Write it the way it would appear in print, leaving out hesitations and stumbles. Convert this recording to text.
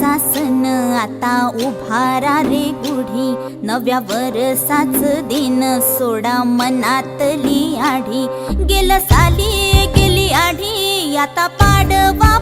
पाडव्याचा सण आता उभारा रे गुढी, नव्या वरसाच दिन सोडा मनातली आढी. गेलं साली गेली आढी, आता पाडवा